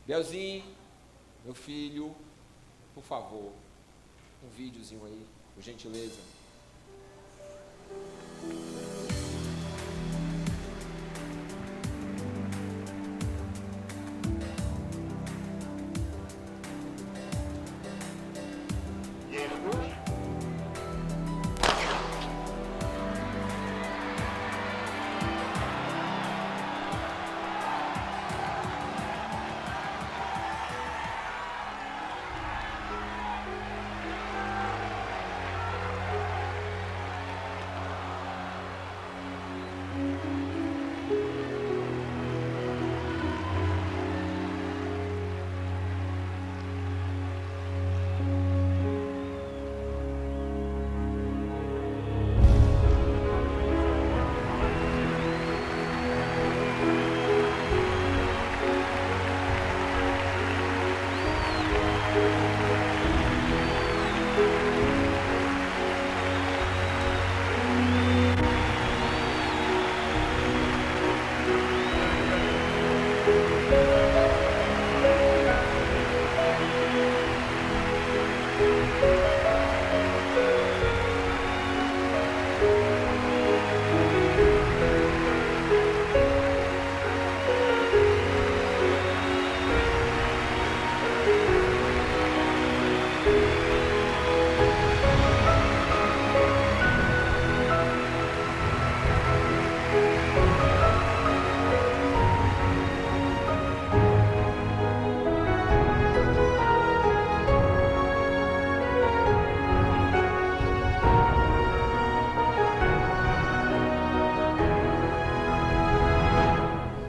Belzinho, meu filho, por favor, um videozinho aí, por gentileza.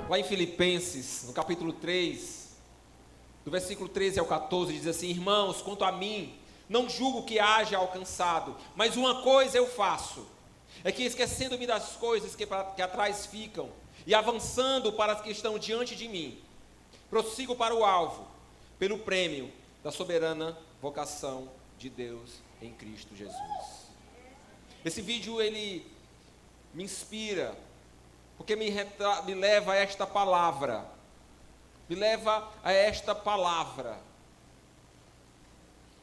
Lá em Filipenses, no capítulo 3, do versículo 13 ao 14, diz assim: irmãos, quanto a mim, não julgo que haja alcançado, mas uma coisa eu faço, é que esquecendo-me das coisas que atrás ficam, e avançando para as que estão diante de mim, prossigo para o alvo, pelo prêmio da soberana vocação de Deus em Cristo Jesus. Esse vídeo, ele me inspira, porque me leva a esta palavra. Me leva a esta palavra.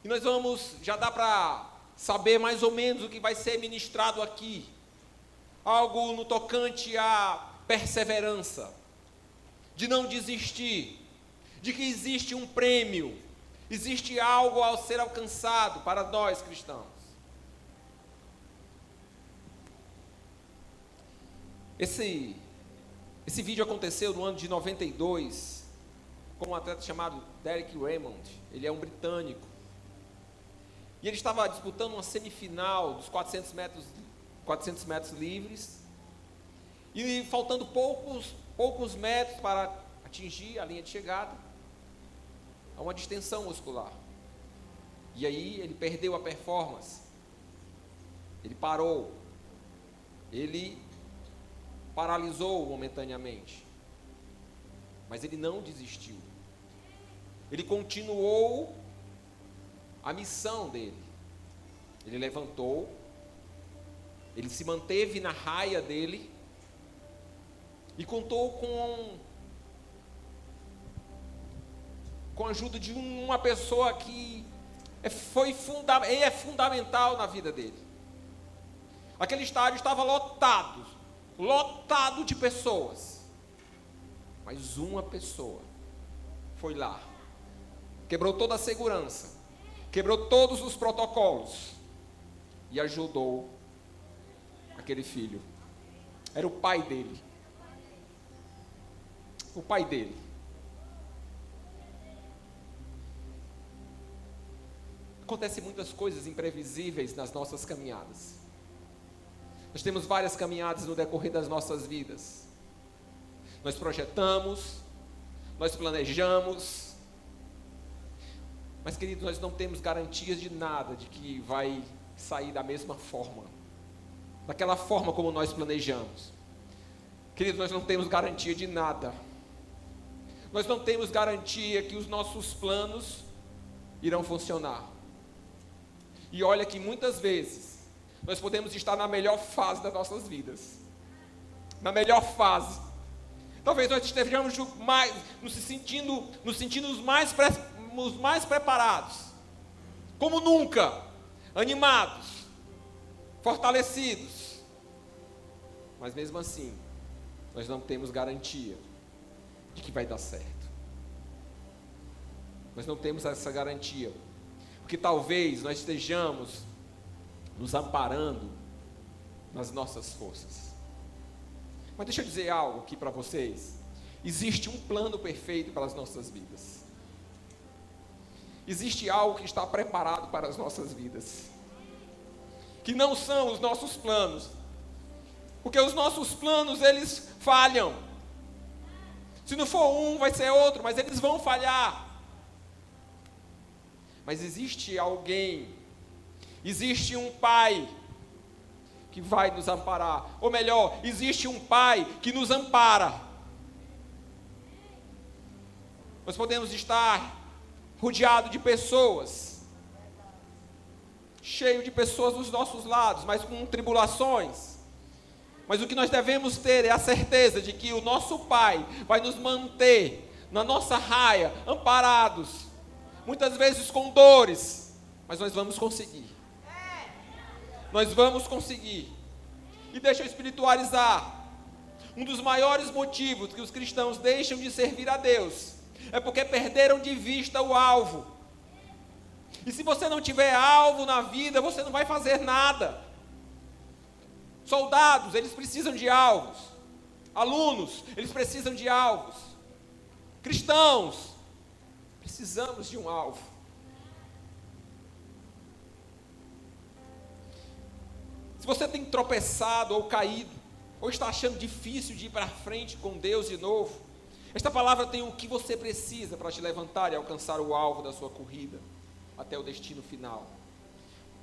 E nós vamos, já dá para saber mais ou menos o que vai ser ministrado aqui. Algo no tocante à perseverança, de não desistir, de que existe um prêmio, existe algo a ser alcançado para nós cristãos. Esse vídeo aconteceu no ano de 92, com um atleta chamado Derek Raymond. Ele é um britânico. E ele estava disputando uma semifinal dos 400 metros livres. E faltando poucos metros para atingir a linha de chegada, há uma distensão muscular. E aí ele perdeu a performance. Ele parou. Ele paralisou momentaneamente, mas ele não desistiu. Ele continuou a missão dele. Ele levantou, ele se manteve na raia dele e contou com a ajuda de uma pessoa que é fundamental na vida dele. Aquele estádio estava lotado de pessoas, mas uma pessoa foi lá, quebrou toda a segurança, quebrou todos os protocolos e ajudou aquele filho. Era o pai dele. O pai dele. Acontecem muitas coisas imprevisíveis nas nossas caminhadas. Nós temos várias caminhadas no decorrer das nossas vidas. Nós projetamos, nós planejamos, mas, queridos, nós não temos garantias de nada, de que vai sair da mesma forma, daquela forma como nós planejamos. Queridos, nós não temos garantia de nada. Nós não temos garantia que os nossos planos irão funcionar. E olha que muitas vezes nós podemos estar na melhor fase das nossas vidas, na melhor fase, Talvez nós estejamos nos sentindo os mais preparados, como nunca, animados, fortalecidos. Mas mesmo assim, nós não temos garantia de que vai dar certo. Nós não temos essa garantia, porque talvez nós estejamos nos amparando nas nossas forças. Mas deixa eu dizer algo aqui para vocês. Existe um plano perfeito para as nossas vidas. Existe algo que está preparado para as nossas vidas, que não são os nossos planos, porque os nossos planos, eles falham. Se não for um, vai ser outro, mas eles vão falhar. Mas existe alguém, existe um Pai que vai nos amparar. Ou melhor, existe um Pai que nos ampara. Nós podemos estar rodeados de pessoas, cheio de pessoas dos nossos lados, mas com tribulações. Mas o que nós devemos ter é a certeza de que o nosso Pai vai nos manter na nossa raia, amparados, muitas vezes com dores, mas nós vamos conseguir. Nós vamos conseguir. E deixa eu espiritualizar. Um dos maiores motivos que os cristãos deixam de servir a Deus é porque perderam de vista o alvo. E se você não tiver alvo na vida, você não vai fazer nada. Soldados, eles precisam de alvos. Alunos, eles precisam de alvos. Cristãos, precisamos de um alvo. Se você tem tropeçado ou caído, ou está achando difícil de ir para frente com Deus de novo, esta palavra tem o que você precisa para te levantar e alcançar o alvo da sua corrida, até o destino final.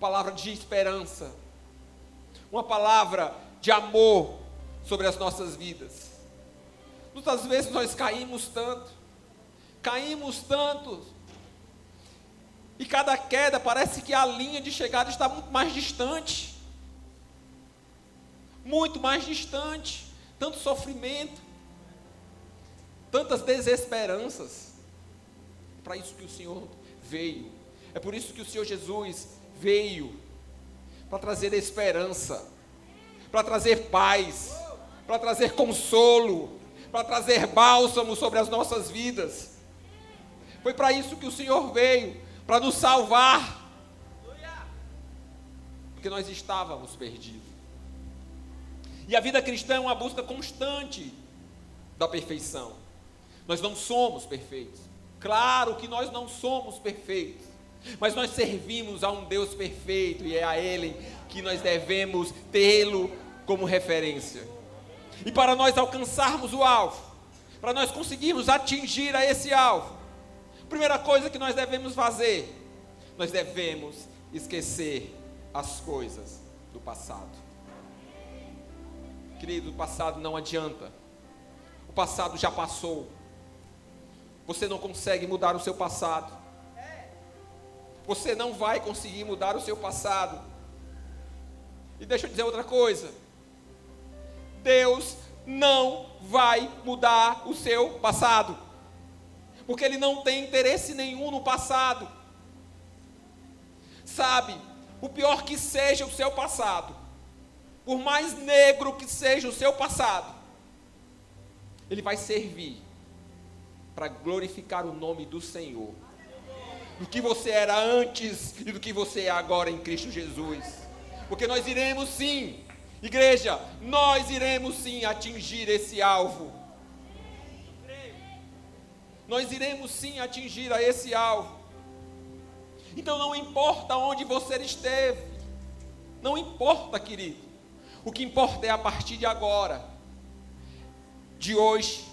Palavra de esperança, uma palavra de amor sobre as nossas vidas. Muitas vezes nós caímos tanto, e cada queda parece que a linha de chegada está muito mais distante, tanto sofrimento, tantas desesperanças. É para isso que o Senhor veio, é por isso que o Senhor Jesus veio, para trazer esperança, para trazer paz, para trazer consolo, para trazer bálsamo sobre as nossas vidas. Foi para isso que o Senhor veio, para nos salvar, porque nós estávamos perdidos. E a vida cristã é uma busca constante da perfeição. Nós não somos perfeitos. Claro que nós não somos perfeitos, mas nós servimos a um Deus perfeito, e é a Ele que nós devemos tê-lo como referência. E para nós alcançarmos o alvo, para nós conseguirmos atingir a esse alvo, a primeira coisa que nós devemos fazer, nós devemos esquecer as coisas do passado. Querido, o passado não adianta. O passado já passou. Você não consegue mudar o seu passado. Você não vai conseguir mudar o seu passado. E deixa eu dizer outra coisa. Deus não vai mudar o seu passado, porque Ele não tem interesse nenhum no passado. Sabe, o pior que seja o seu passado, por mais negro que seja o seu passado, ele vai servir para glorificar o nome do Senhor, do que você era antes e do que você é agora em Cristo Jesus. Porque nós iremos sim, igreja, nós iremos sim atingir esse alvo. Nós iremos sim atingir a esse alvo. Então não importa onde você esteve, não importa, querido. O que importa é a partir de agora, de hoje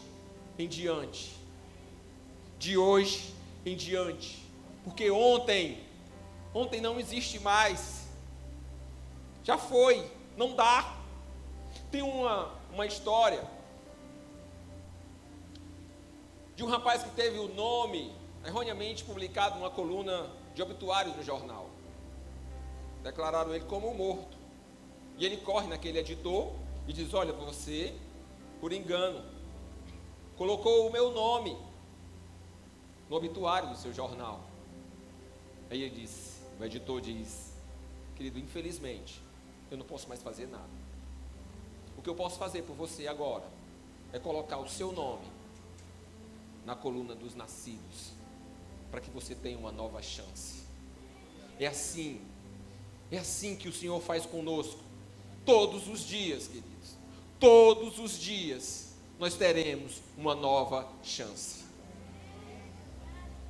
em diante. De hoje em diante. Porque ontem não existe mais. Já foi, não dá. Tem uma história de um rapaz que teve o nome erroneamente publicado numa coluna de obituários no jornal. Declararam ele como morto. E ele corre naquele editor e diz: olha, você, por engano, colocou o meu nome no obituário do seu jornal. Aí ele disse, o editor diz: querido, infelizmente, eu não posso mais fazer nada. O que eu posso fazer por você agora é colocar o seu nome na coluna dos nascidos, para que você tenha uma nova chance. É assim que o Senhor faz conosco, todos os dias, queridos, todos os dias, nós teremos uma nova chance.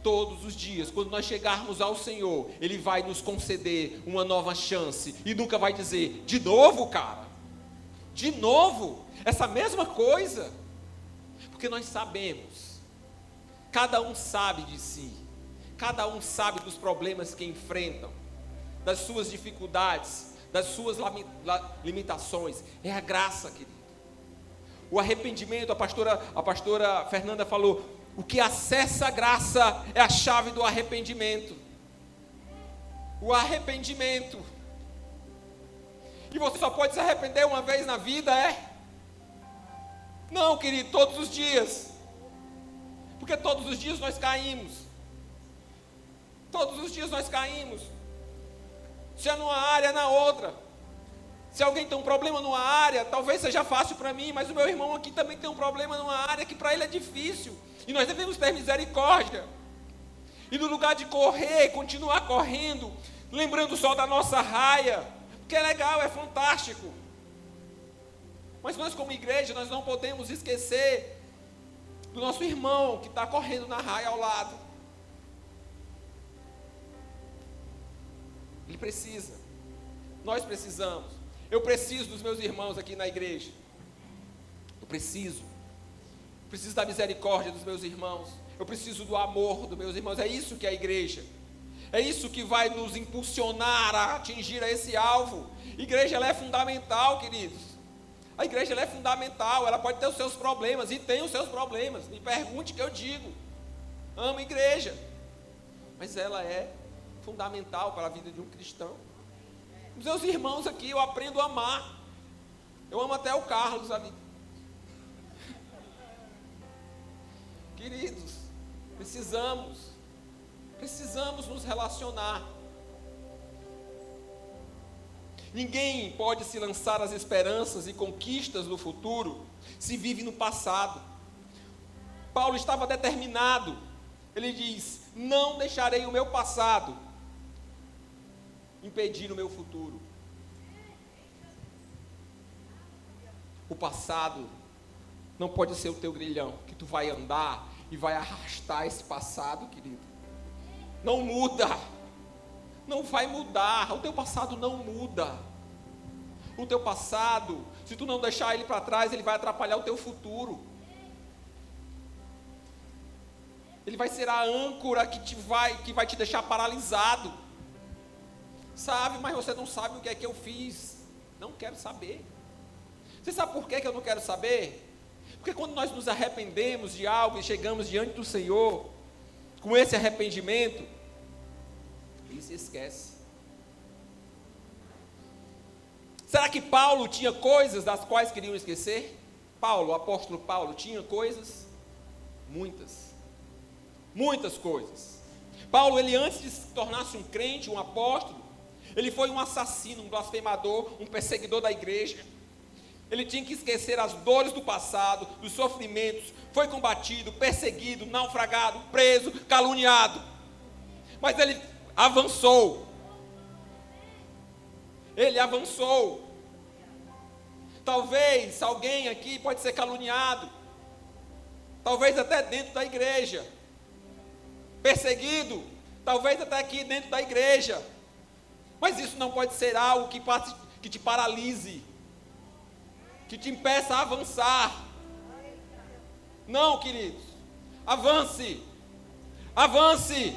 Todos os dias, quando nós chegarmos ao Senhor, Ele vai nos conceder uma nova chance, e nunca vai dizer, de novo, cara, de novo, essa mesma coisa, porque nós sabemos, cada um sabe de si, cada um sabe dos problemas que enfrentam, das suas dificuldades, das suas limitações. É a graça, querido. O arrependimento, a pastora Fernanda falou, o que acessa a graça é a chave do arrependimento. O arrependimento. E você só pode se arrepender uma vez na vida, é? Não, querido, todos os dias. Porque todos os dias nós caímos. Todos os dias nós caímos. Se é numa área, é na outra. Se alguém tem um problema numa área, talvez seja fácil para mim, mas o meu irmão aqui também tem um problema numa área que para ele é difícil. E nós devemos ter misericórdia. E no lugar de correr, continuar correndo, lembrando só da nossa raia, que é legal, é fantástico. Mas nós como igreja, nós não podemos esquecer do nosso irmão que está correndo na raia ao lado. Ele precisa. Nós precisamos. Eu preciso dos meus irmãos aqui na igreja. Eu preciso da misericórdia dos meus irmãos. Eu preciso do amor dos meus irmãos. É isso que é a igreja. É isso que vai nos impulsionar a atingir esse alvo. A igreja, ela é fundamental, queridos. A igreja, ela é fundamental. Ela pode ter os seus problemas, e tem os seus problemas. Me pergunte que eu digo. Amo a igreja. Mas ela é fundamental para a vida de um cristão. Os meus irmãos aqui, eu aprendo a amar. Eu amo até o Carlos ali. Queridos, precisamos nos relacionar. Ninguém pode se lançar às esperanças e conquistas do futuro se vive no passado. Paulo estava determinado. Ele diz: não deixarei o meu passado impedir o meu futuro. O passado não pode ser o teu grilhão, que tu vai andar e vai arrastar esse passado, querido. Não muda. Não vai mudar. O teu passado não muda. O teu passado, se tu não deixar ele para trás, ele vai atrapalhar o teu futuro. Ele vai ser a âncora que vai te deixar paralisado. Sabe, mas você não sabe o que é que eu fiz. Não quero saber. Você sabe por que eu não quero saber? Porque quando nós nos arrependemos de algo e chegamos diante do Senhor, com esse arrependimento, Ele se esquece. Será que Paulo tinha coisas das quais queriam esquecer? Paulo, o apóstolo Paulo, tinha coisas? Muitas coisas. Paulo, ele antes de se tornar-se um crente, um apóstolo, ele foi um assassino, um blasfemador, um perseguidor da igreja. Ele tinha que esquecer as dores do passado, dos sofrimentos, foi combatido, perseguido, naufragado, preso, caluniado. Mas ele avançou. Ele avançou. Talvez alguém aqui pode ser caluniado. Talvez até dentro da igreja. Perseguido. Talvez até aqui dentro da igreja. Mas isso não pode ser algo que te paralise, que te impeça a avançar. Não, queridos. Avance. Avance.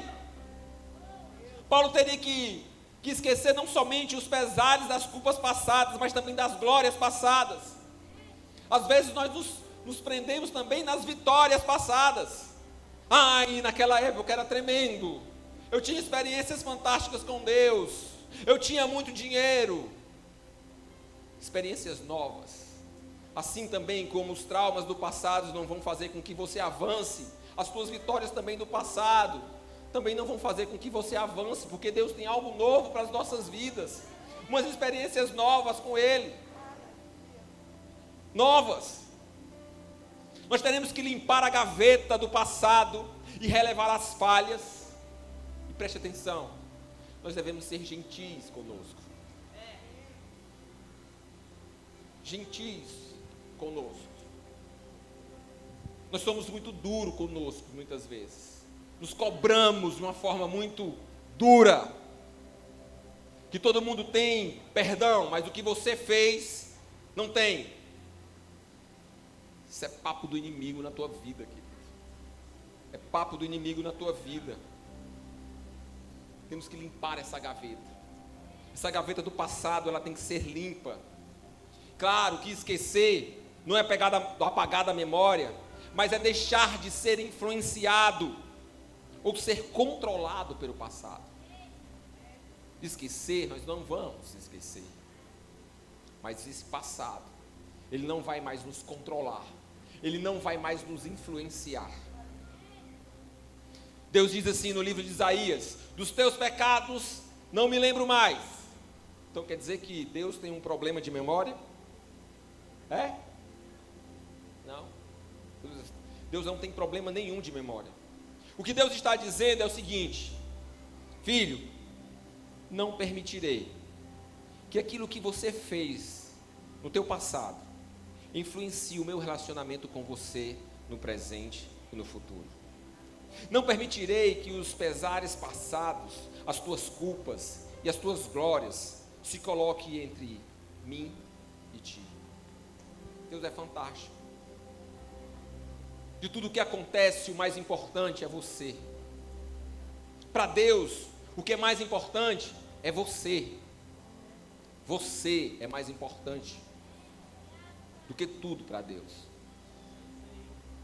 Paulo teria que esquecer não somente os pesares das culpas passadas, mas também das glórias passadas. Às vezes nós nos prendemos também nas vitórias passadas. Ai, naquela época era tremendo. Eu tinha experiências fantásticas com Deus. Eu tinha muito dinheiro. Experiências novas Assim também como os traumas do passado não vão fazer com que você avance, as suas vitórias também do passado também não vão fazer com que você avance, porque Deus tem algo novo para as nossas vidas, umas experiências novas com Ele, novas. Nós teremos que limpar a gaveta do passado e relevar as falhas. E preste atenção, nós devemos ser gentis conosco. Gentis conosco. Nós somos muito duros conosco muitas vezes. Nos cobramos de uma forma muito dura. Que todo mundo tem perdão, mas o que você fez não tem. Isso é papo do inimigo na tua vida, querido. É papo do inimigo na tua vida. Temos que limpar essa gaveta. Essa gaveta do passado, ela tem que ser limpa. Claro que esquecer não é apagar da memória, mas é deixar de ser influenciado ou ser controlado pelo passado. Esquecer, nós não vamos esquecer, mas esse passado, ele não vai mais nos controlar, ele não vai mais nos influenciar. Deus diz assim no livro de Isaías: dos teus pecados não me lembro mais. Então quer dizer que Deus tem um problema de memória? É? Não. Deus não tem problema nenhum de memória. O que Deus está dizendo é o seguinte: filho, não permitirei que aquilo que você fez no teu passado influencie o meu relacionamento com você no presente e no futuro. Não permitirei que os pesares passados, as tuas culpas e as tuas glórias se coloquem entre mim e ti. Deus é fantástico. De tudo o que acontece, o mais importante é você. Para Deus, o que é mais importante é você. Você é mais importante do que tudo para Deus.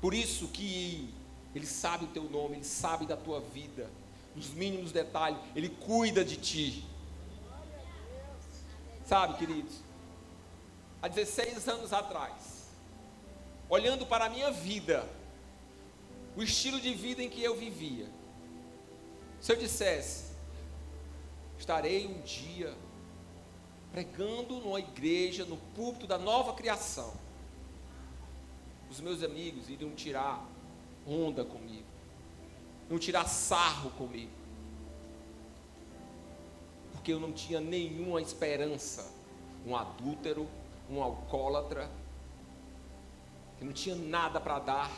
Por isso que Ele sabe o teu nome, Ele sabe da tua vida, nos mínimos detalhes, Ele cuida de ti. Sabe, queridos, há 16 anos atrás, olhando para a minha vida, o estilo de vida em que eu vivia, se eu dissesse, estarei um dia pregando numa igreja, no púlpito da nova criação, os meus amigos iriam tirar onda comigo, iriam tirar sarro comigo, porque eu não tinha nenhuma esperança, um adúltero, um alcoólatra, que não tinha nada para dar,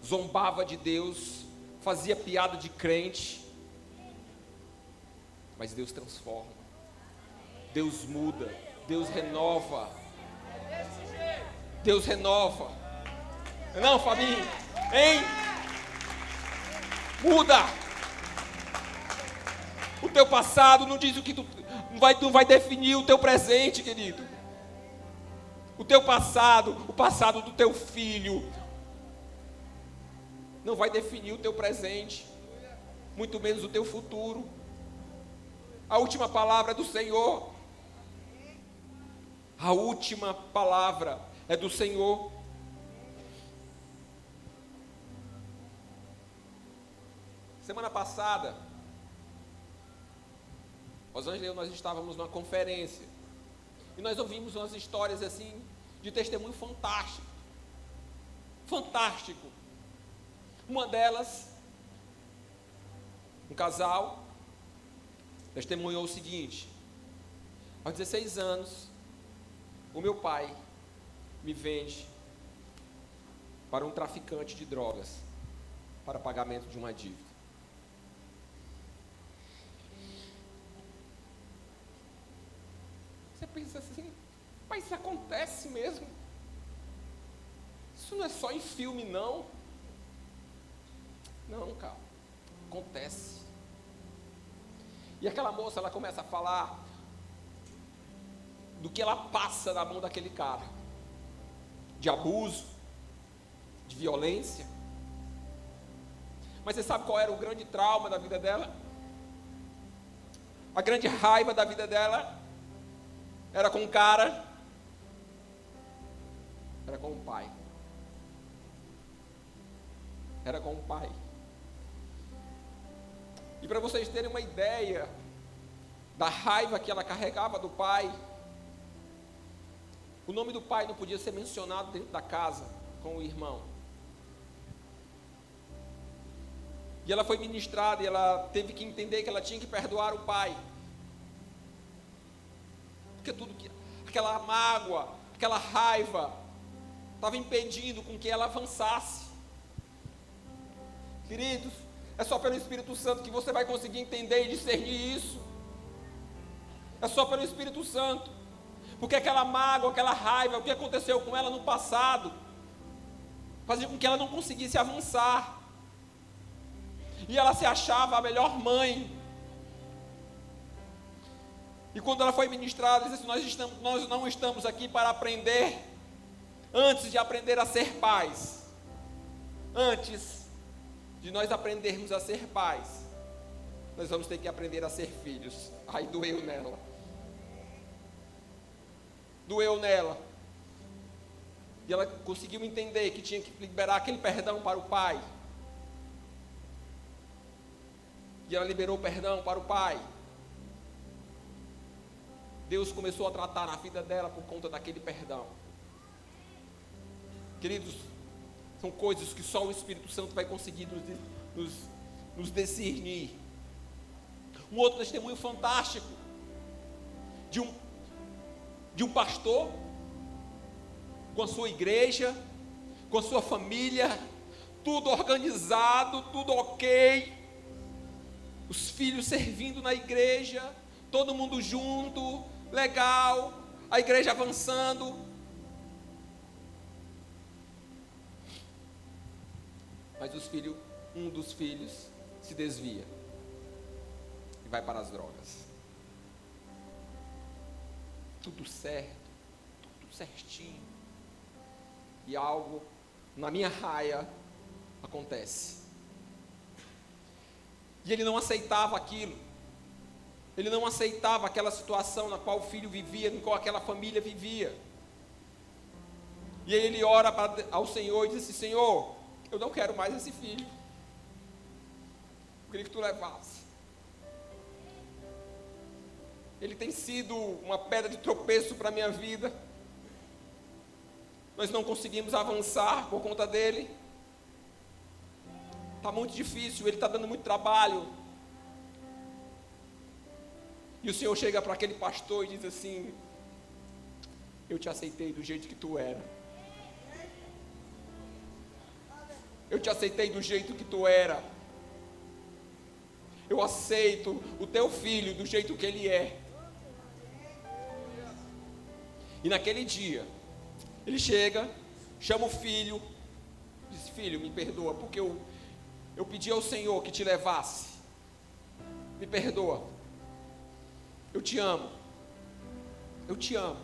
zombava de Deus, fazia piada de crente, mas Deus transforma, Deus muda, Deus renova, Deus renova. Não, Fabinho, hein? Muda. O teu passado não diz o que tu não vai definir o teu presente, querido. O teu passado, o passado do teu filho, não vai definir o teu presente, muito menos o teu futuro. A última palavra é do Senhor. A última palavra é do Senhor. Semana passada, Rosângela e eu, nós estávamos numa conferência, e nós ouvimos umas histórias assim, de testemunho fantástico. Fantástico. Uma delas, um casal, testemunhou o seguinte: aos 16 anos, o meu pai me vende para um traficante de drogas, para pagamento de uma dívida. Você pensa assim, mas isso acontece mesmo? Isso não é só em filme, não. Não, cara, acontece. E aquela moça, ela começa a falar do que ela passa na mão daquele cara, de abuso, de violência. Mas você sabe qual era o grande trauma da vida dela? A grande raiva da vida dela era com um cara Era com o pai. Era com o pai. E para vocês terem uma ideia da raiva que ela carregava do pai, o nome do pai não podia ser mencionado dentro da casa com o irmão. E ela foi ministrada e ela teve que entender que ela tinha que perdoar o pai. Porque aquela mágoa, aquela raiva, estava impedindo com que ela avançasse. Queridos, é só pelo Espírito Santo que você vai conseguir entender e discernir isso. É só pelo Espírito Santo. Porque aquela mágoa, aquela raiva, o que aconteceu com ela no passado, fazia com que ela não conseguisse avançar. E ela se achava a melhor mãe. E quando ela foi ministrada, ela disse assim: nós não estamos aqui para aprender, antes de aprender a ser pais. Antes de nós aprendermos a ser pais, nós vamos ter que aprender a ser filhos. Aí doeu nela. Doeu nela. E ela conseguiu entender que tinha que liberar aquele perdão para o pai. E ela liberou o perdão para o pai. Deus começou a tratar na vida dela por conta daquele perdão. Queridos, são coisas que só o Espírito Santo vai conseguir nos discernir. Um outro testemunho fantástico de um pastor com a sua igreja, com a sua família, tudo organizado, tudo ok. Os filhos servindo na igreja, todo mundo junto, legal, a igreja avançando. Mas um dos filhos se desvia e vai para as drogas. Tudo certo, tudo certinho. E algo na minha raia acontece. E ele não aceitava aquilo. Ele não aceitava aquela situação na qual o filho vivia, na qual aquela família vivia. E aí ele ora ao Senhor e diz assim: Senhor, eu não quero mais esse filho. Eu queria que tu levasse. Ele tem sido uma pedra de tropeço para a minha vida. Nós não conseguimos avançar por conta dele. Está muito difícil, ele está dando muito trabalho. E o Senhor chega para aquele pastor e diz assim: eu te aceitei do jeito que tu era. Eu te aceitei do jeito que tu era. Eu aceito o teu filho do jeito que ele é. E naquele dia, ele chega, chama o filho, diz: filho, me perdoa, porque eu pedi ao Senhor que te levasse. Me perdoa. Eu te amo. Eu te amo.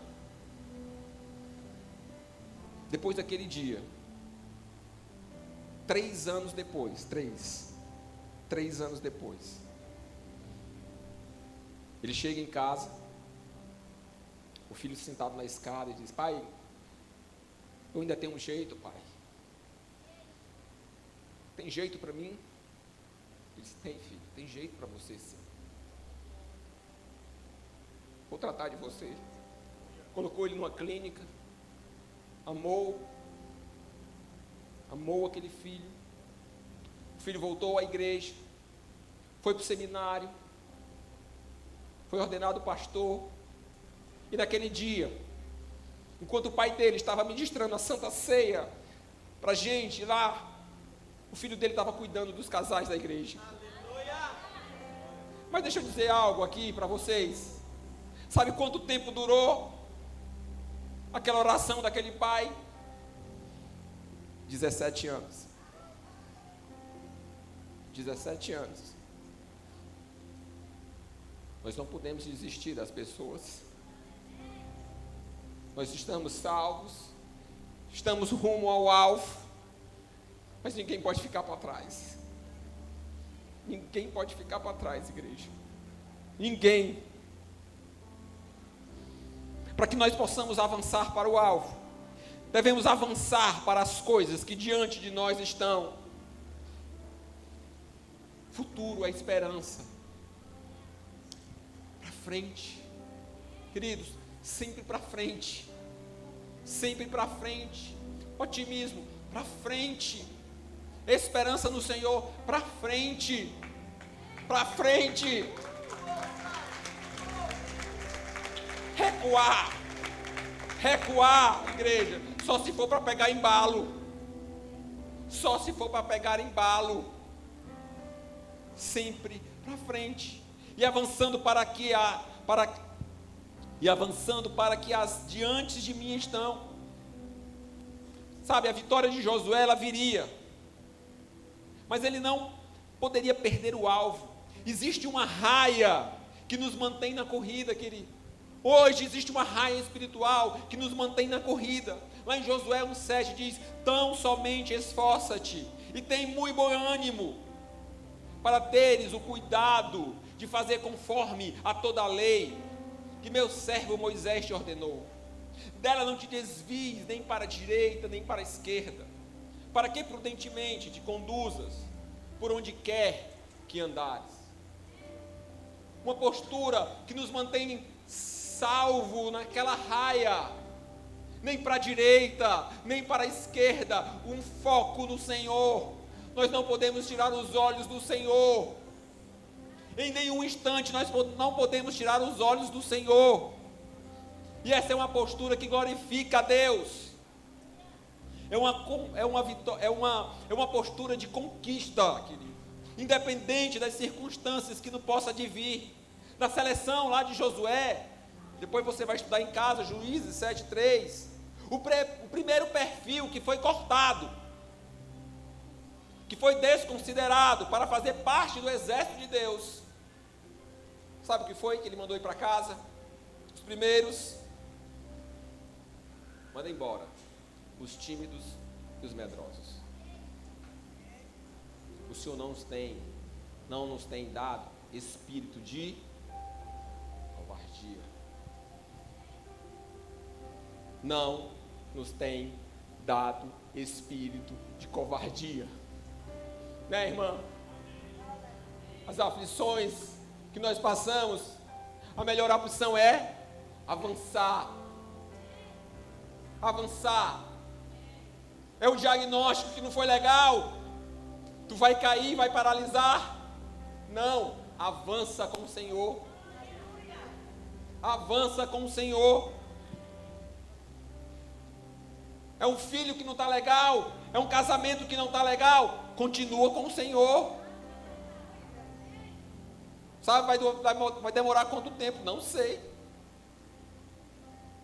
Depois daquele dia, 3 anos depois, 3 anos depois, ele chega em casa, o filho sentado na escada e diz: pai, eu ainda tenho um jeito, pai. Tem jeito para mim? Ele disse: tem, filho, tem jeito para você sim. Vou tratar de você. Colocou ele numa clínica, amou aquele filho. O filho voltou à igreja, foi para o seminário, foi ordenado pastor. E naquele dia, enquanto o pai dele estava ministrando a Santa Ceia para a gente lá, o filho dele estava cuidando dos casais da igreja. Mas deixa eu dizer algo aqui para vocês. Sabe quanto tempo durou aquela oração daquele pai? 17 anos. 17 anos. Nós não podemos desistir das pessoas. Nós estamos salvos, estamos rumo ao alvo, mas ninguém pode ficar para trás. Ninguém pode ficar para trás, igreja. Ninguém. Para que nós possamos avançar para o alvo, Devemos avançar para as coisas que diante de nós estão. Futuro é esperança. Para frente. Queridos, sempre para frente. Sempre para frente. Otimismo, para frente. Esperança no Senhor, para frente. Para frente. Recuar, igreja, só se for para pegar embalo. Só se for para pegar embalo. Sempre para frente. E avançando para que as diante de mim estão. Sabe, a vitória de Josué, ela viria. Mas ele não poderia perder o alvo. Existe uma raia que nos mantém na corrida, querido. Hoje existe uma raia espiritual que nos mantém na corrida. Lá em Josué 1,7 diz: tão somente esforça-te e tem muito bom ânimo, para teres o cuidado de fazer conforme a toda a lei que meu servo Moisés te ordenou. Dela não te desvies nem para a direita nem para a esquerda, para que prudentemente te conduzas por onde quer que andares. Uma postura que nos mantém salvo naquela raia, nem para a direita, nem para a esquerda, um foco no Senhor. Nós não podemos tirar os olhos do Senhor, em nenhum instante nós não podemos tirar os olhos do Senhor, e essa é uma postura que glorifica a Deus, é uma postura de conquista, querido, independente das circunstâncias que não possa advir. Na seleção lá de Josué, depois você vai estudar em casa, Juízes 7:3, o primeiro perfil que foi cortado, que foi desconsiderado para fazer parte do exército de Deus, sabe o que foi que ele mandou ir para casa? Os primeiros, manda embora os tímidos e os medrosos. O Senhor não nos tem dado espírito de covardia. Não nos tem dado espírito de covardia. Né, irmã? As aflições que nós passamos, a melhor opção é avançar. Avançar. É o diagnóstico que não foi legal. Tu vai cair, vai paralisar. Não, avança com o Senhor. Avança com o Senhor. É um filho que não está legal, é um casamento que não está legal, continua com o Senhor. Sabe, vai demorar quanto tempo? Não sei.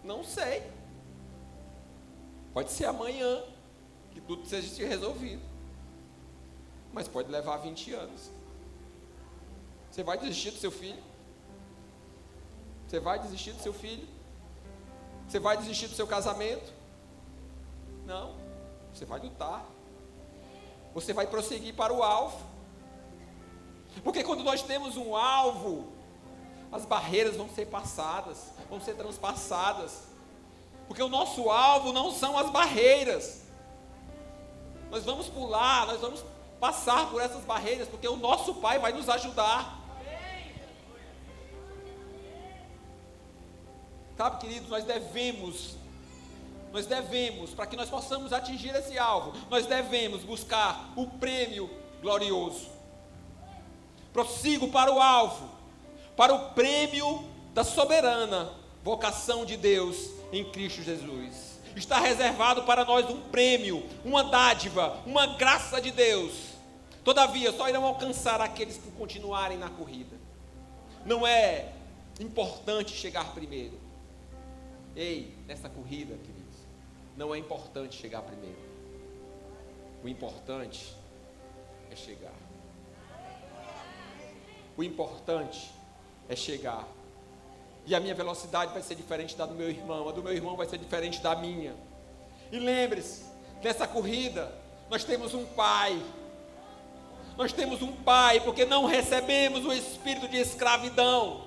Não sei. Pode ser amanhã que tudo seja resolvido, mas pode levar 20 anos. Você vai desistir do seu filho? Você vai desistir do seu filho? Você vai desistir do seu casamento? Não, você vai lutar. Você vai prosseguir para o alvo. Porque quando nós temos um alvo, as barreiras vão ser passadas, vão ser transpassadas. Porque o nosso alvo não são as barreiras. Nós vamos pular, nós vamos passar por essas barreiras, porque o nosso Pai vai nos ajudar. Sabe, queridos, nós devemos, para que nós possamos atingir esse alvo, nós devemos buscar o prêmio glorioso. Prossigo para o alvo, para o prêmio da soberana vocação de Deus em Cristo Jesus. Está reservado para nós um prêmio, uma dádiva, uma graça de Deus. Todavia, só irão alcançar aqueles que continuarem na corrida. Não é importante chegar primeiro. Ei, nessa corrida, queridos, não é importante chegar primeiro. O importante é chegar. O importante é chegar. E a minha velocidade vai ser diferente da do meu irmão, a do meu irmão vai ser diferente da minha. E lembre-se, nessa corrida, nós temos um Pai. Nós temos um Pai, porque não recebemos o espírito de escravidão,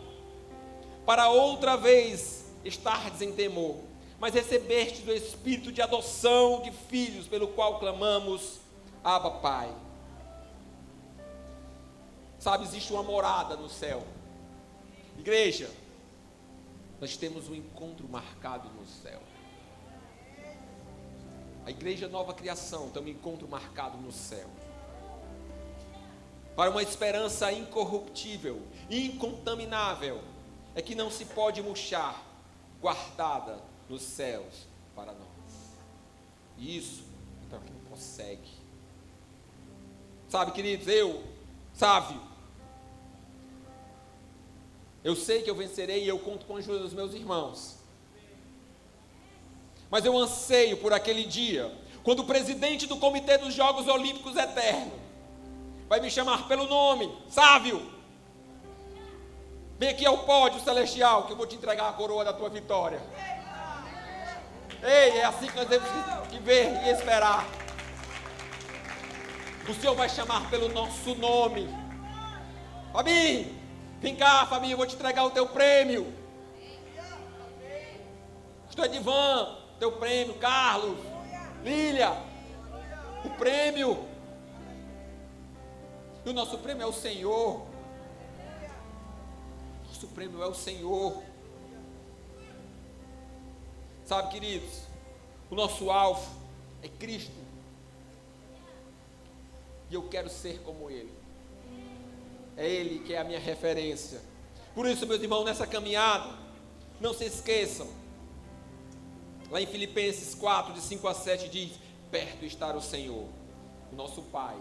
para outra vez estardes em temor, mas recebestes o Espírito de adoção de filhos, pelo qual clamamos, Abba, Pai. Sabe, existe uma morada no céu. Igreja, nós temos um encontro marcado no céu. A igreja Nova Criação tem um encontro marcado no céu. Para uma esperança incorruptível, incontaminável, é que não se pode murchar, guardada nos céus para nós. E isso é para quem consegue. Sabe, queridos, eu sei que eu vencerei e eu conto com a ajuda dos meus irmãos. Mas eu anseio por aquele dia, quando o presidente do Comitê dos Jogos Olímpicos Eternos vai me chamar pelo nome, Sávio, vem aqui ao pódio celestial, que eu vou te entregar a coroa da tua vitória. Ei, é assim que nós temos que ver e esperar. O Senhor vai chamar pelo nosso nome. Fabinho, vem cá, Fabinho, eu vou te entregar o teu prêmio. Estou Edivan, teu prêmio. Carlos, Lília, o prêmio. E o nosso prêmio é o Senhor. Nosso prêmio é o Senhor. Sabe, queridos, o nosso alvo é Cristo. E eu quero ser como Ele. É Ele que é a minha referência. Por isso, meus irmãos, nessa caminhada, não se esqueçam. Lá em Filipenses 4, de 5 a 7, diz: perto está o Senhor, o nosso Pai,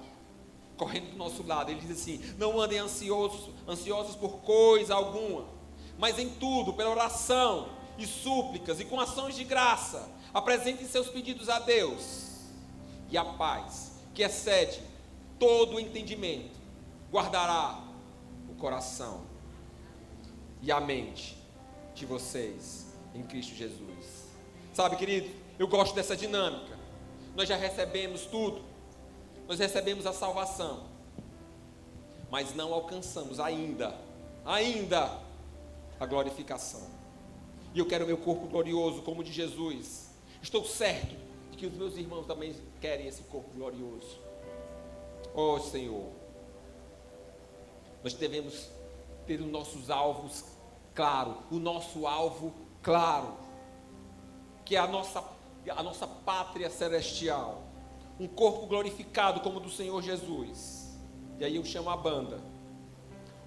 correndo do nosso lado. Ele diz assim: não andem ansiosos por coisa alguma, mas em tudo, pela oração e súplicas e com ações de graça, apresentem seus pedidos a Deus, e a paz, que excede todo o entendimento, guardará o coração e a mente de vocês em Cristo Jesus. Sabe, querido, eu gosto dessa dinâmica. Nós já recebemos tudo, nós recebemos a salvação, mas não alcançamos ainda a glorificação. E eu quero meu corpo glorioso como o de Jesus. Estou certo de que os meus irmãos também querem esse corpo glorioso. Oh, Senhor, nós devemos ter os nossos alvos claros, o nosso alvo claro, que é a nossa pátria celestial, um corpo glorificado como o do Senhor Jesus. E aí eu chamo a banda,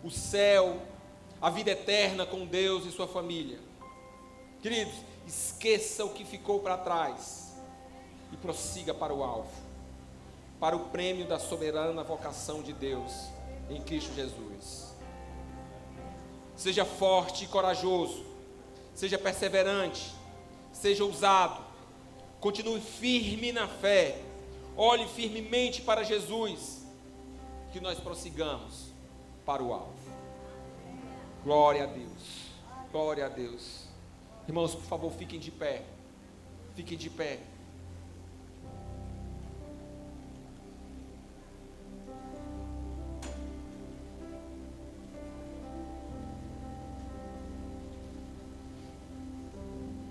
o céu, a vida eterna com Deus e sua família. Queridos, esqueça o que ficou para trás e prossiga para o alvo, para o prêmio da soberana vocação de Deus em Cristo Jesus. Seja forte e corajoso, seja perseverante, seja ousado, continue firme na fé, olhe firmemente para Jesus, que nós prossigamos para o alvo. Glória a Deus, glória a Deus. Irmãos, por favor, fiquem de pé, fiquem de pé.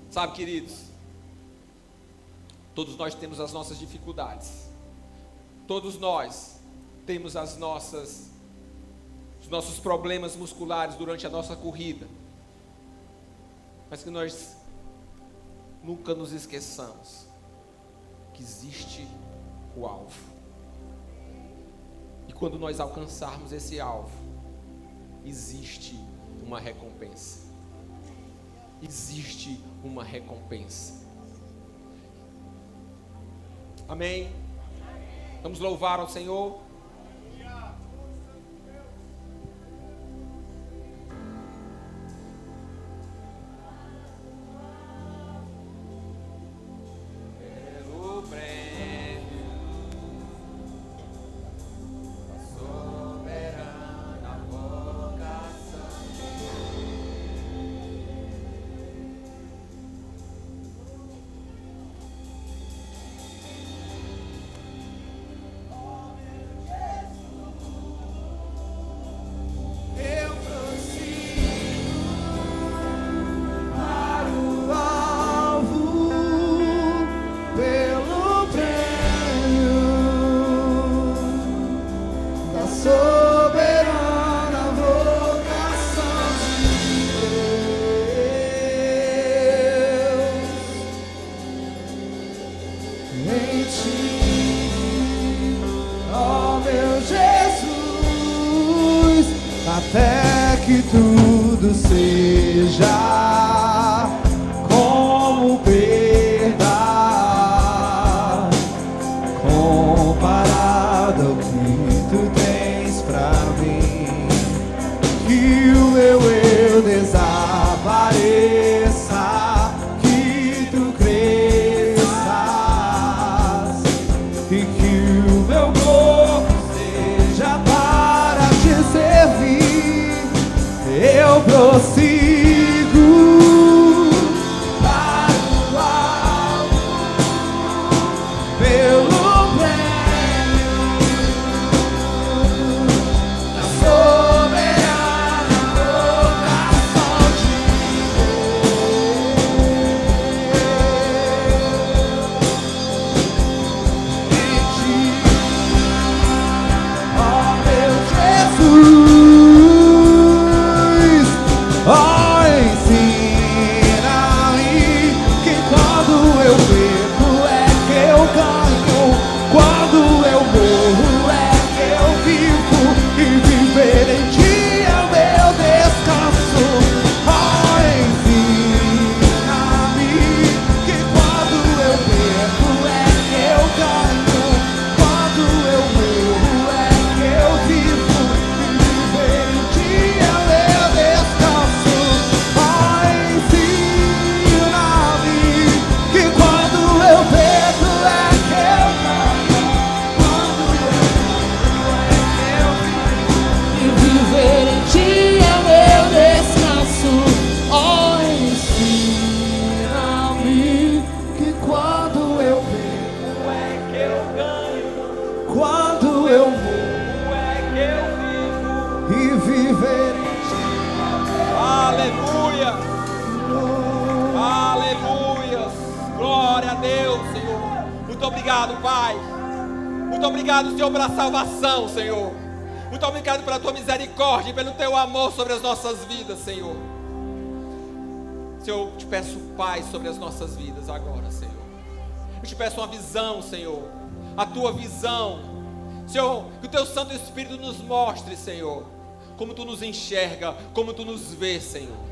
Sabe, queridos, todos nós temos as nossas dificuldades, todos nós temos os nossos problemas musculares durante a nossa corrida, mas que nós nunca nos esqueçamos que existe o alvo, e quando nós alcançarmos esse alvo, existe uma recompensa. Existe uma recompensa. Amém? Vamos louvar ao Senhor. até que tudo seja como perda, comparado ao que tu tens pra mim. Que o meu eu desapareça, que tu cresças, e que o meu corpo seja para te servir. Eu prossigo para o alto, pelo prêmio da soberana vocação de Deus em ti, ó meu Jesus. Ó, ensina-me que quando eu perco é que eu ganho, quando eu morro é que eu vivo, e viver em ti é o meu descanso. Ó, ensina-me que quando eu perco é que eu ganho, quando eu morro é que eu vivo, e viver em ti é o meu descanso. Ó, ensina-me que quando eu perco é que eu ganho, quando eu morro é que eu vivo, e viver em ti é o meu descanso. Ó, ensina-me que quando eu perco é que eu ganho, quando eu morro é que eu vivo, e viver em ti. Aleluia! Aleluia! Glória a Deus, Senhor. Muito obrigado, Pai. Muito obrigado, Senhor, pela salvação, Senhor. Muito obrigado pela tua misericórdia e pelo teu amor sobre as nossas vidas, Senhor. Senhor, eu te peço paz sobre as nossas vidas agora, Senhor. Eu te peço uma visão, Senhor. A tua visão. Senhor, que o teu Santo Espírito nos mostre, Senhor, como tu nos enxerga, como tu nos vê, Senhor.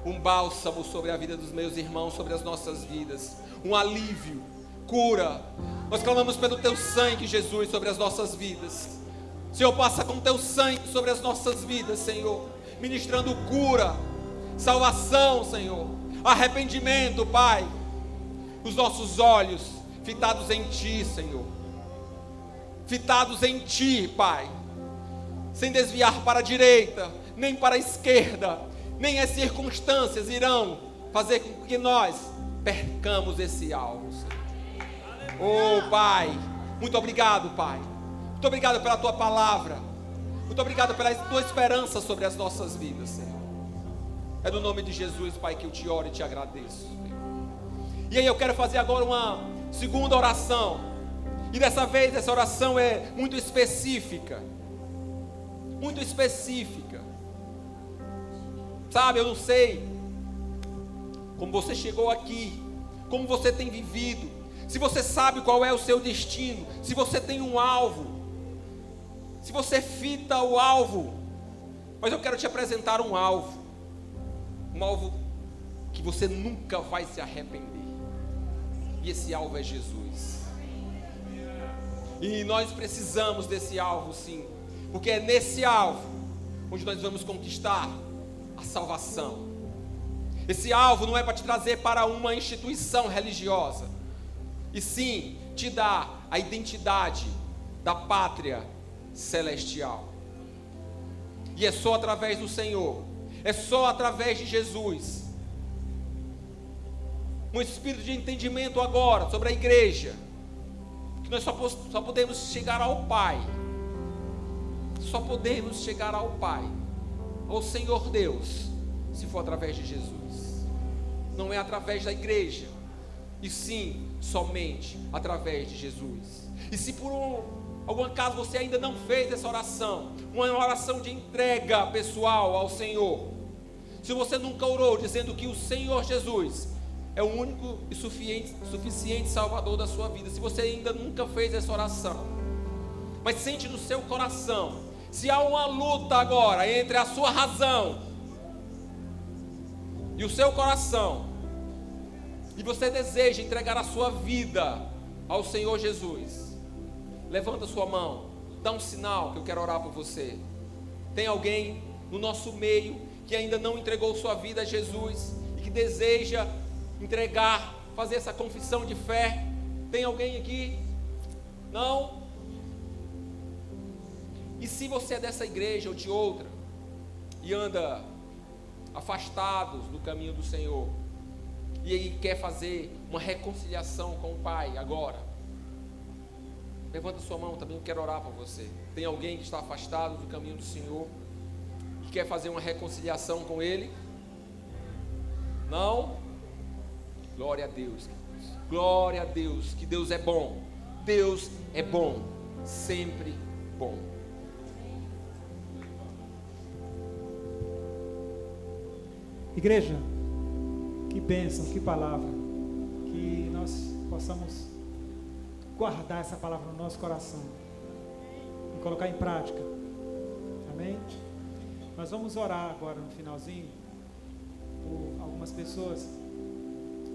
Um bálsamo sobre a vida dos meus irmãos, sobre as nossas vidas. Um alívio, cura. Nós clamamos pelo teu sangue, Jesus, sobre as nossas vidas. Senhor, passa com teu sangue sobre as nossas vidas, Senhor, ministrando cura, salvação, Senhor, arrependimento, Pai. Os nossos olhos fitados em ti, Senhor, fitados em ti, Pai, sem desviar para a direita, nem para a esquerda, nem as circunstâncias irão fazer com que nós percamos esse alvo, Senhor. Oh, Pai, muito obrigado, Pai. Muito obrigado pela tua palavra. Muito obrigado pela tua esperança sobre as nossas vidas, Senhor. É no nome de Jesus, Pai, que eu te oro e te agradeço, Senhor. E aí eu quero fazer agora uma segunda oração. E dessa vez essa oração é muito específica. Muito específica. Sabe, eu não sei como você chegou aqui, como você tem vivido, se você sabe qual é o seu destino, se você tem um alvo, se você fita o alvo. Mas eu quero te apresentar um alvo que você nunca vai se arrepender. E esse alvo é Jesus. E nós precisamos desse alvo, sim, porque é nesse alvo onde nós vamos conquistar a salvação. Esse alvo não é para te trazer para uma instituição religiosa, e sim te dá a identidade da pátria celestial. E é só através do Senhor, é só através de Jesus. Um espírito de entendimento agora sobre a igreja, que nós só podemos chegar ao Pai. Só podemos chegar ao Pai, ao Senhor Deus, se for através de Jesus. Não é através da igreja, e sim somente através de Jesus. E se por algum acaso você ainda não fez essa oração, uma oração de entrega pessoal ao Senhor, se você nunca orou dizendo que o Senhor Jesus é o único e suficiente Salvador da sua vida, se você ainda nunca fez essa oração, mas sente no seu coração Se há uma luta agora entre a sua razão e o seu coração, e você deseja entregar a sua vida ao Senhor Jesus, levanta a sua mão, dá um sinal que eu quero orar por você. Tem alguém no nosso meio que ainda não entregou sua vida a Jesus e que deseja entregar, fazer essa confissão de fé? Tem alguém aqui? Não? E se você é dessa igreja ou de outra e anda afastados do caminho do Senhor e aí quer fazer uma reconciliação com o Pai agora, levanta sua mão também, eu quero orar por você. Tem alguém que está afastado do caminho do Senhor e quer fazer uma reconciliação com Ele? Não? Glória a Deus. Glória a Deus, que Deus é bom. Deus é bom, sempre bom. Igreja, que bênção, que palavra. Que nós possamos guardar essa palavra no nosso coração e colocar em prática. Amém? Nós vamos orar agora no finalzinho por algumas pessoas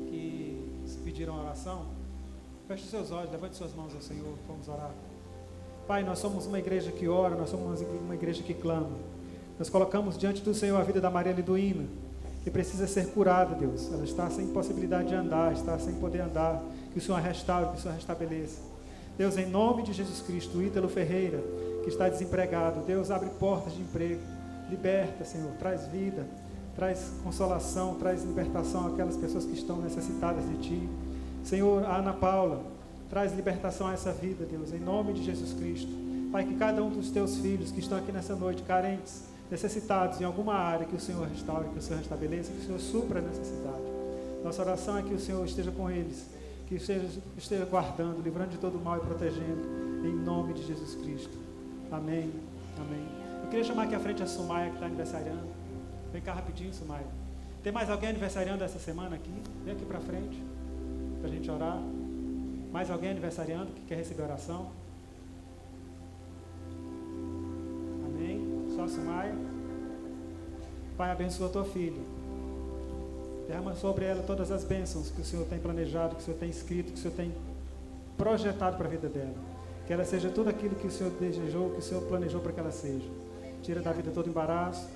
que se pediram oração. Feche os seus olhos, levante suas mãos ao Senhor, vamos orar. Pai, nós somos uma igreja que ora, nós somos uma igreja que clama. Nós colocamos diante do Senhor a vida da Maria Liduína, que precisa ser curada, Deus. Ela está sem possibilidade de andar, está sem poder andar. Que o Senhor restaure, que o Senhor restabeleça. Deus, em nome de Jesus Cristo, o Ítalo Ferreira, que está desempregado, Deus, abre portas de emprego, liberta, Senhor, traz vida, traz consolação, traz libertação àquelas pessoas que estão necessitadas de Ti. Senhor, a Ana Paula, traz libertação a essa vida, Deus, em nome de Jesus Cristo. Pai, que cada um dos Teus filhos que estão aqui nessa noite, carentes, necessitados em alguma área, que o Senhor restaure, que o Senhor restabeleça, que o Senhor supra a necessidade. Nossa oração é que o Senhor esteja com eles, que esteja guardando, livrando de todo mal e protegendo, em nome de Jesus Cristo. Amém, amém. Eu queria chamar aqui à frente a Sumaia, que está aniversariando. Vem cá rapidinho, Sumaia. Tem mais alguém aniversariando essa semana aqui? Vem aqui para frente, para a gente orar. Mais alguém aniversariando que quer receber oração? Amém. Só a Sumaia. Pai, abençoa a tua filha. Derrama sobre ela todas as bênçãos que o Senhor tem planejado, que o Senhor tem escrito, que o Senhor tem projetado para a vida dela. Que ela seja tudo aquilo que o Senhor desejou, que o Senhor planejou para que ela seja. Tira da vida todo embaraço,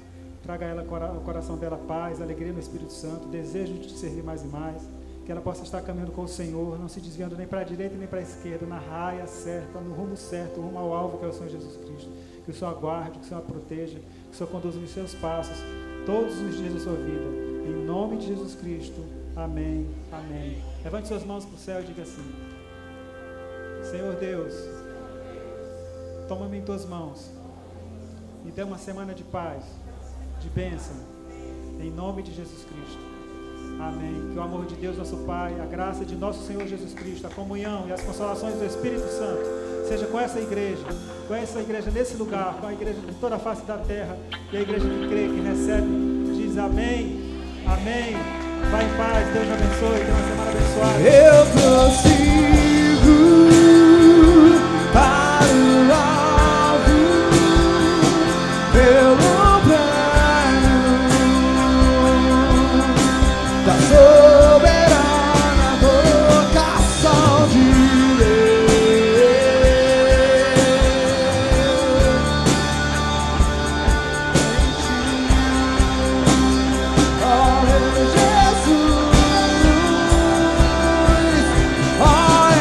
traga a ela ao coração dela paz, alegria no Espírito Santo, desejo de te servir mais e mais. Que ela possa estar caminhando com o Senhor, não se desviando nem para a direita nem para a esquerda, na raia certa, no rumo certo, rumo ao alvo que é o Senhor Jesus Cristo. Que o Senhor a guarde, que o Senhor a proteja, que o Senhor conduza os seus passos todos os dias da sua vida. Em nome de Jesus Cristo. Amém. Amém. Levante suas mãos para o céu e diga assim: Senhor Deus, toma-me em tuas mãos e dê uma semana de paz, de bênção, em nome de Jesus Cristo. Amém. Que o amor de Deus, nosso Pai, a graça de nosso Senhor Jesus Cristo, a comunhão e as consolações do Espírito Santo seja com essa igreja nesse lugar, com a igreja de toda a face da terra, e a igreja que crê, que recebe, diz amém. Amém. Vai em paz, Deus abençoe, tenha uma semana abençoada. Eu prossigo para o alvo, pelo prêmio da soberana vocação de Deus. Oh, Jesus, oh,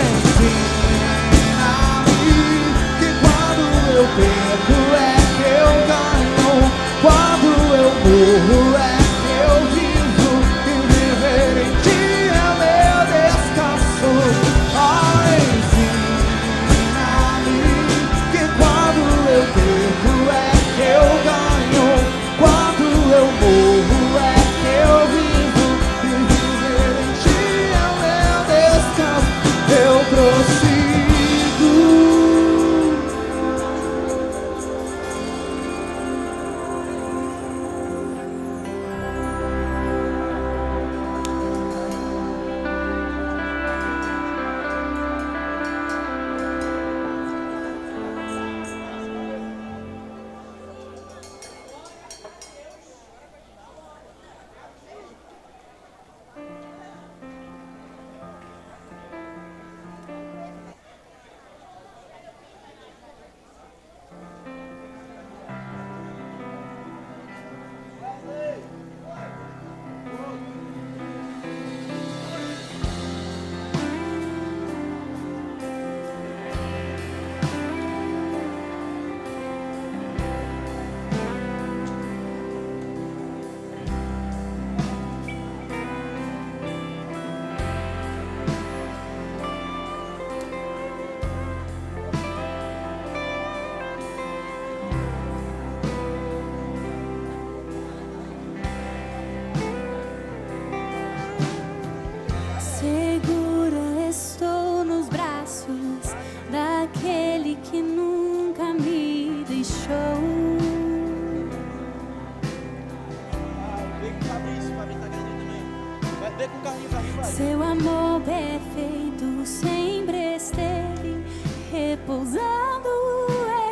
Seu amor perfeito sempre esteve repousando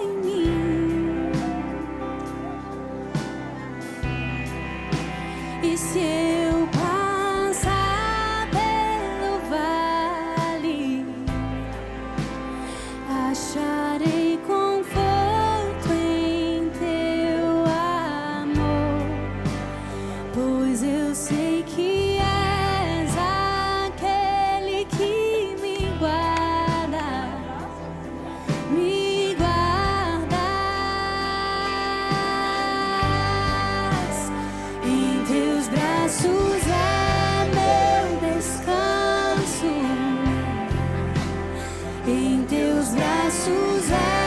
em mim. E se eu passar pelo vale, acharei conforto em teu amor, pois eu sei que és aquele que me guarda, me guardas. Em teus braços é meu descanso, em teus braços é